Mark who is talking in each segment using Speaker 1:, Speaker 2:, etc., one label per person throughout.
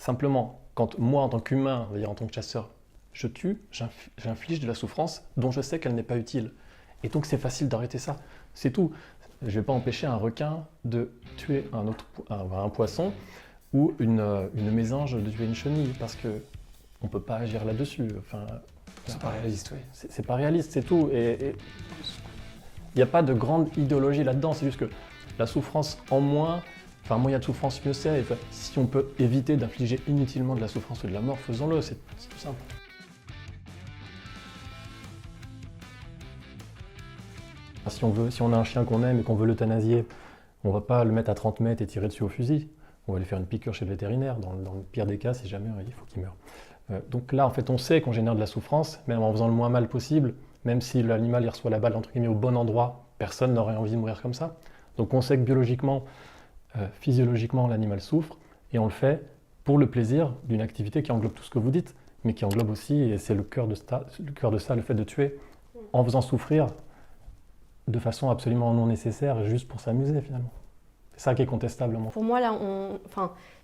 Speaker 1: Simplement, quand moi, en tant qu'humain, on va dire en tant que chasseur, je tue, j'inflige de la souffrance dont je sais qu'elle n'est pas utile. Et donc c'est facile d'arrêter ça. C'est tout. Je ne vais pas empêcher un requin de tuer un poisson ou une mésange de tuer une chenille parce qu'on ne peut pas agir là-dessus. Enfin,
Speaker 2: C'est pas réaliste, oui.
Speaker 1: c'est pas réaliste, c'est tout. Et il n'y a pas de grande idéologie là-dedans. C'est juste que la souffrance en moins, enfin moins il y a de souffrance, mieux c'est. Enfin, si on peut éviter d'infliger inutilement de la souffrance ou de la mort, faisons-le, c'est tout simple. Si on a un chien qu'on aime et qu'on veut l'euthanasier, on ne va pas le mettre à 30 mètres et tirer dessus au fusil. On va lui faire une piqûre chez le vétérinaire. Dans le pire des cas, si jamais il faut qu'il meure. Donc là, en fait, on sait qu'on génère de la souffrance, même en faisant le moins mal possible, même si l'animal il reçoit la balle entre guillemets au bon endroit, personne n'aurait envie de mourir comme ça. Donc on sait que biologiquement, physiologiquement, l'animal souffre, et on le fait pour le plaisir d'une activité qui englobe tout ce que vous dites, mais qui englobe aussi, et c'est le cœur de ça, le fait de tuer, en faisant souffrir de façon absolument non nécessaire, juste pour s'amuser finalement. C'est ça qui est contestablement.
Speaker 3: Pour moi, là,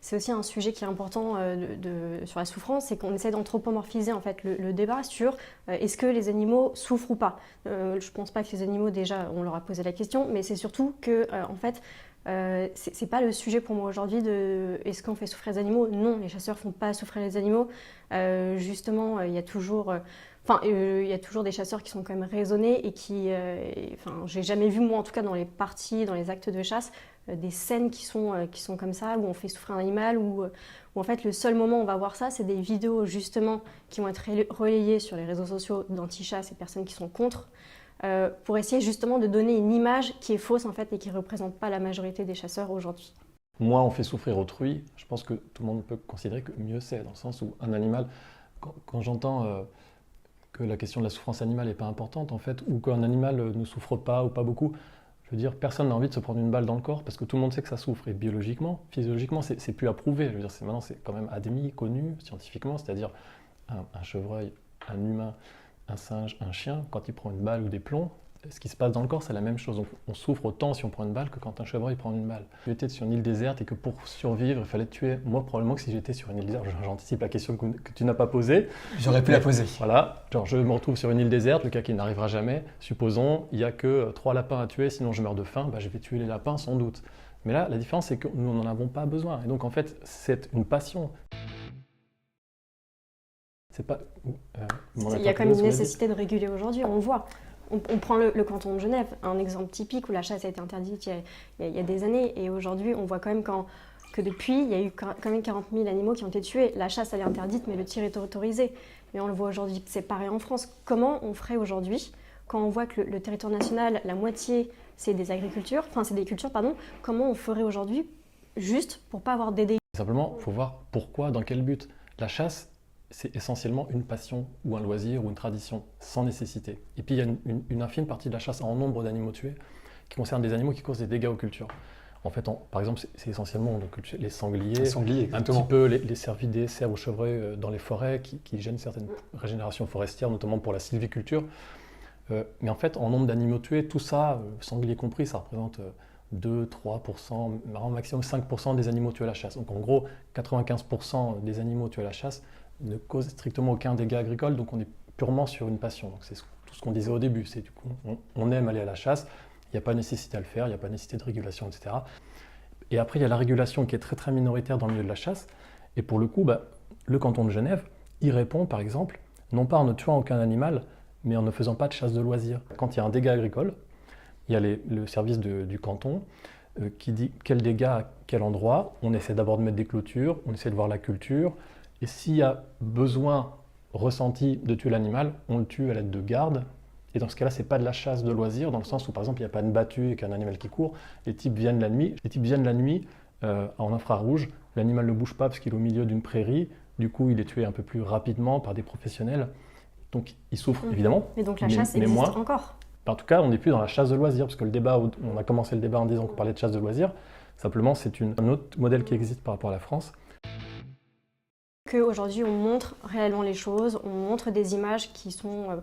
Speaker 3: c'est aussi un sujet qui est important sur la souffrance, c'est qu'on essaie d'anthropomorphiser en fait, le débat sur est-ce que les animaux souffrent ou pas. Je ne pense pas que les animaux, déjà, on leur a posé la question, mais c'est surtout que, en fait, c'est pas le sujet pour moi aujourd'hui de est-ce qu'on fait souffrir les animaux. Non, les chasseurs font pas souffrir les animaux. Justement, il y a toujours des chasseurs qui sont quand même raisonnés et qui, j'ai jamais vu moi en tout cas dans les parties, dans les actes de chasse, des scènes qui sont comme ça où on fait souffrir un animal, où en fait le seul moment où on va voir ça, c'est des vidéos justement qui vont être relayées sur les réseaux sociaux d'anti-chasse et personnes qui sont contre. Pour essayer justement de donner une image qui est fausse en fait et qui ne représente pas la majorité des chasseurs aujourd'hui.
Speaker 1: Moins on fait souffrir autrui, je pense que tout le monde peut considérer que mieux c'est, dans le sens où un animal, quand j'entends que la question de la souffrance animale n'est pas importante en fait, ou qu'un animal ne souffre pas ou pas beaucoup, je veux dire, personne n'a envie de se prendre une balle dans le corps parce que tout le monde sait que ça souffre. Et biologiquement, physiologiquement, c'est plus à prouver. Je veux dire, maintenant c'est quand même admis, connu scientifiquement, c'est-à-dire un chevreuil, un humain, un singe, un chien, quand il prend une balle ou des plombs, ce qui se passe dans le corps, c'est la même chose. Donc, on souffre autant si on prend une balle que quand un chevreuil prend une balle. Si j'étais sur une île déserte et que pour survivre, il fallait tuer, moi probablement que si j'étais sur une île déserte, j'anticipe la question que tu n'as pas posée.
Speaker 2: J'aurais pu la poser.
Speaker 1: Voilà, genre je me retrouve sur une île déserte, le cas qui n'arrivera jamais. Supposons, il n'y a que 3 lapins à tuer, sinon je meurs de faim, je vais tuer les lapins sans doute. Mais là, la différence, c'est que nous n'en avons pas besoin. Et donc en fait, c'est une passion. C'est pas,
Speaker 3: il y a quand même une nécessité de réguler aujourd'hui, on le voit. On prend le canton de Genève, un exemple typique où la chasse a été interdite il y a des années. Et aujourd'hui, on voit quand même que depuis, il y a eu quand même 40 000 animaux qui ont été tués. La chasse, elle est interdite, mais le tir est autorisé. Mais on le voit aujourd'hui, c'est pareil en France. Comment on ferait aujourd'hui, quand on voit que le territoire national, la moitié, c'est des cultures, pardon, comment on ferait aujourd'hui juste pour pas avoir des dégâts?
Speaker 1: Simplement, il faut voir pourquoi, dans quel but. La chasse, c'est essentiellement une passion ou un loisir ou une tradition, sans nécessité. Et puis il y a une infime partie de la chasse en nombre d'animaux tués qui concerne des animaux qui causent des dégâts aux cultures. En fait, par exemple, c'est essentiellement les sangliers, un petit peu les cervidés, cerfs ou chevreuils dans les forêts qui gênent certaines régénérations forestières, notamment pour la sylviculture. Mais en fait, en nombre d'animaux tués, tout ça, sangliers compris, ça représente 2-3%, maximum 5% des animaux tués à la chasse. Donc en gros, 95% des animaux tués à la chasse ne causent strictement aucun dégât agricole, donc on est purement sur une passion. Donc c'est tout ce qu'on disait au début, c'est du coup, on aime aller à la chasse, il n'y a pas nécessité à le faire, il n'y a pas nécessité de régulation, etc. Et après, il y a la régulation qui est très très minoritaire dans le milieu de la chasse, et pour le coup, le canton de Genève y répond par exemple, non pas en ne tuant aucun animal, mais en ne faisant pas de chasse de loisirs. Quand il y a un dégât agricole, il y a le service du canton qui dit quel dégât à quel endroit, on essaie d'abord de mettre des clôtures, on essaie de voir la culture, et s'il y a besoin ressenti de tuer l'animal, on le tue à l'aide de garde. Et dans ce cas-là, ce n'est pas de la chasse de loisirs, dans le sens où, par exemple, il n'y a pas une battue et qu'un animal qui court. Les types viennent la nuit en infrarouge. L'animal ne bouge pas parce qu'il est au milieu d'une prairie. Du coup, il est tué un peu plus rapidement par des professionnels. Donc, il souffre, évidemment.
Speaker 3: Mais donc, la chasse existe
Speaker 1: moins.
Speaker 3: Encore.
Speaker 1: En tout cas, on n'est plus dans la chasse de loisirs, parce que on a commencé le débat en disant qu'on parlait de chasse de loisirs. Simplement, c'est un autre modèle qui existe par rapport à la France.
Speaker 3: Qu'aujourd'hui on montre réellement les choses, on montre des images qui sont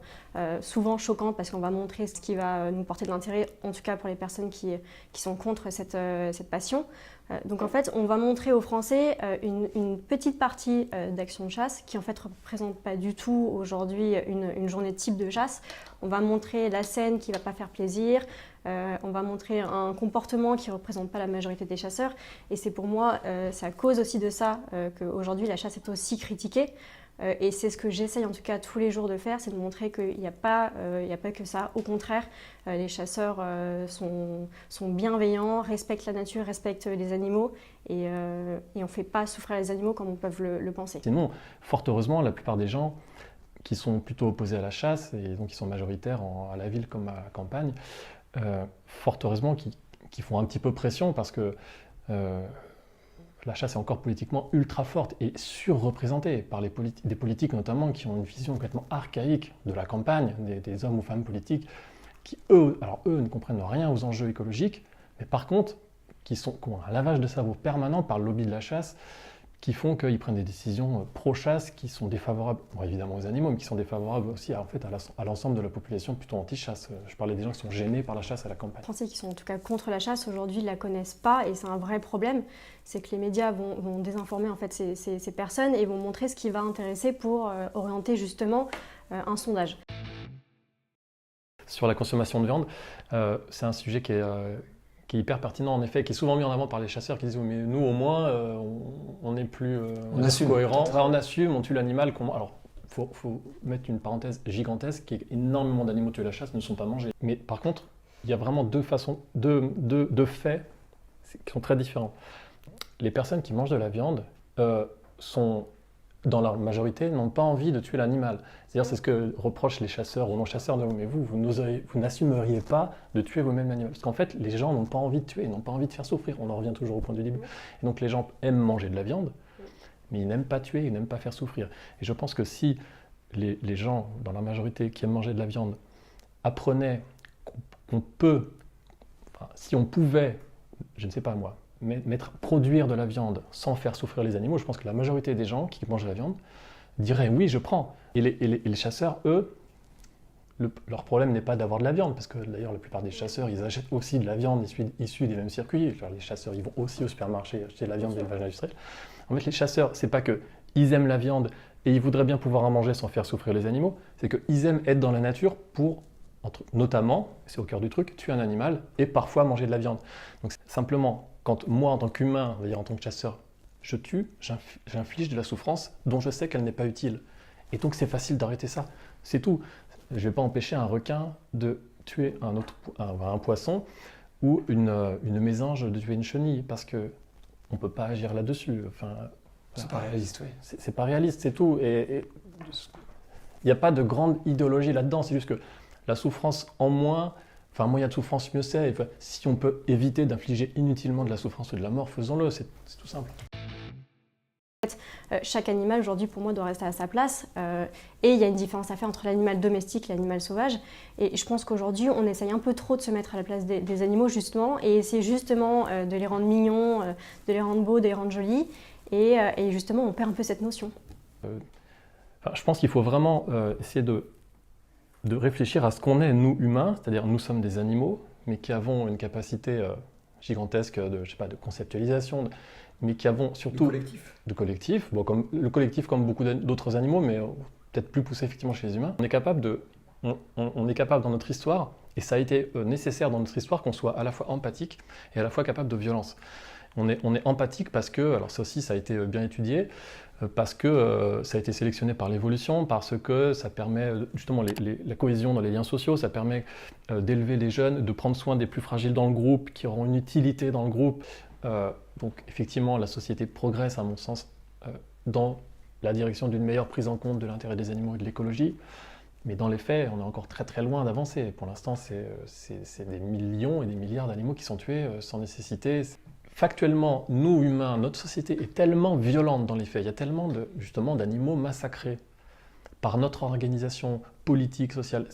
Speaker 3: souvent choquantes parce qu'on va montrer ce qui va nous porter de l'intérêt, en tout cas pour les personnes qui sont contre cette passion. Donc en fait, on va montrer aux Français une petite partie d'actions de chasse qui en fait ne représente pas du tout aujourd'hui une journée type de chasse. On va montrer la scène qui ne va pas faire plaisir, on va montrer un comportement qui ne représente pas la majorité des chasseurs. Et c'est pour moi, c'est à cause aussi de ça qu'aujourd'hui la chasse est aussi critiquée. Et c'est ce que j'essaye en tout cas tous les jours de faire, c'est de montrer qu'il n'y a pas que ça. Au contraire, les chasseurs sont bienveillants, respectent la nature, respectent les animaux et on ne fait pas souffrir les animaux comme on peut le penser.
Speaker 1: Sinon, fort heureusement, la plupart des gens qui sont plutôt opposés à la chasse, et donc qui sont majoritaires à la ville comme à la campagne, fort heureusement qui font un petit peu pression parce que la chasse est encore politiquement ultra forte et surreprésentée par des politiques notamment qui ont une vision complètement archaïque de la campagne, des hommes ou femmes politiques qui, eux ne comprennent rien aux enjeux écologiques, mais par contre, qui ont un lavage de cerveau permanent par le lobby de la chasse, qui font qu'ils prennent des décisions pro-chasse qui sont défavorables, bon, évidemment aux animaux, mais qui sont défavorables aussi à l'ensemble de la population plutôt anti-chasse. Je parlais des gens qui sont gênés par la chasse à la campagne.
Speaker 3: Les Français qui sont en tout cas contre la chasse aujourd'hui ne la connaissent pas et c'est un vrai problème. C'est que les médias vont désinformer en fait ces personnes et vont montrer ce qui va intéresser pour orienter justement un sondage.
Speaker 1: Sur la consommation de viande, c'est un sujet qui est hyper pertinent en effet, qui est souvent mis en avant par les chasseurs qui disent mais nous au moins on est plus cohérent, on assume, on tue l'animal. Alors faut mettre une parenthèse gigantesque qui est énormément d'animaux tués à la chasse ne sont pas mangés. Mais par contre, il y a vraiment deux faits qui sont très différents. Les personnes qui mangent de la viande sont dans leur majorité, n'ont pas envie de tuer l'animal. C'est-à-dire, c'est ce que reprochent les chasseurs ou non-chasseurs. Mais vous n'assumeriez pas de tuer vous-même l'animal. Parce qu'en fait, les gens n'ont pas envie de tuer, n'ont pas envie de faire souffrir. On en revient toujours au point du début. Et donc, les gens aiment manger de la viande, mais ils n'aiment pas tuer, ils n'aiment pas faire souffrir. Et je pense que si les gens, dans la majorité, qui aiment manger de la viande, apprenaient qu'on peut, si on pouvait, je ne sais pas moi, produire de la viande sans faire souffrir les animaux, je pense que la majorité des gens qui mangent de la viande diraient oui, je prends. Et les chasseurs, eux, leur problème n'est pas d'avoir de la viande, parce que d'ailleurs la plupart des chasseurs, ils achètent aussi de la viande issue des mêmes circuits. Genre, les chasseurs, ils vont aussi au supermarché acheter de la viande d'élevage industriel. En fait, les chasseurs, c'est pas qu'ils aiment la viande et ils voudraient bien pouvoir en manger sans faire souffrir les animaux, c'est qu'ils aiment être dans la nature pour, notamment, c'est au cœur du truc, tuer un animal et parfois manger de la viande. Donc simplement, quand moi, en tant qu'humain, en tant que chasseur, je tue, j'inflige de la souffrance dont je sais qu'elle n'est pas utile. Et donc, c'est facile d'arrêter ça. C'est tout. Je ne vais pas empêcher un requin de tuer un poisson ou une mésange de tuer une chenille parce qu'on ne peut pas agir là-dessus. Enfin,
Speaker 2: c'est pas réaliste, oui.
Speaker 1: C'est pas réaliste, c'est tout. Et il n'y a pas de grande idéologie là-dedans. C'est juste que la souffrance en moins... Enfin, moins il y a de souffrance, mieux c'est. Si on peut éviter d'infliger inutilement de la souffrance ou de la mort, faisons-le, c'est tout simple.
Speaker 3: Chaque animal aujourd'hui pour moi doit rester à sa place et il y a une différence à faire entre l'animal domestique et l'animal sauvage et je pense qu'aujourd'hui on essaye un peu trop de se mettre à la place des animaux justement et essayer justement de les rendre mignons, de les rendre beaux, de les rendre jolis et justement on perd un peu cette notion.
Speaker 1: Je pense qu'il faut vraiment essayer de réfléchir à ce qu'on est, nous, humains, c'est-à-dire nous sommes des animaux, mais qui avons une capacité gigantesque de conceptualisation, mais qui avons surtout... De collectif. Bon, le collectif comme beaucoup d'autres animaux, mais peut-être plus poussé effectivement chez les humains. On est capable dans notre histoire, et ça a été nécessaire dans notre histoire qu'on soit à la fois empathique et à la fois capable de violence. On est empathique parce que, alors ça aussi ça a été bien étudié, parce que ça a été sélectionné par l'évolution, parce que ça permet justement la cohésion dans les liens sociaux, ça permet d'élever les jeunes, de prendre soin des plus fragiles dans le groupe, qui auront une utilité dans le groupe. Donc effectivement, la société progresse, à mon sens, dans la direction d'une meilleure prise en compte de l'intérêt des animaux et de l'écologie. Mais dans les faits, on est encore très très loin d'avancer. Pour l'instant, c'est des millions et des milliards d'animaux qui sont tués sans nécessité. Factuellement, nous humains, notre société est tellement violente dans les faits. Il y a tellement justement d'animaux massacrés par notre organisation politique, sociale.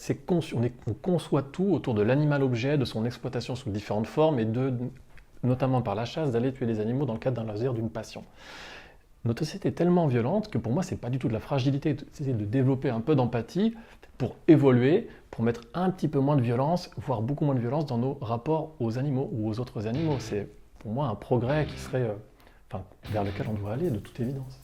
Speaker 1: On conçoit tout autour de l'animal-objet, de son exploitation sous différentes formes et notamment par la chasse, d'aller tuer des animaux dans le cadre d'un loisir, d'une passion. Notre société est tellement violente que pour moi, c'est pas du tout de la fragilité, c'est de développer un peu d'empathie pour évoluer, pour mettre un petit peu moins de violence, voire beaucoup moins de violence dans nos rapports aux animaux ou aux autres animaux. pour moi un progrès qui serait, vers lequel on doit aller de toute évidence.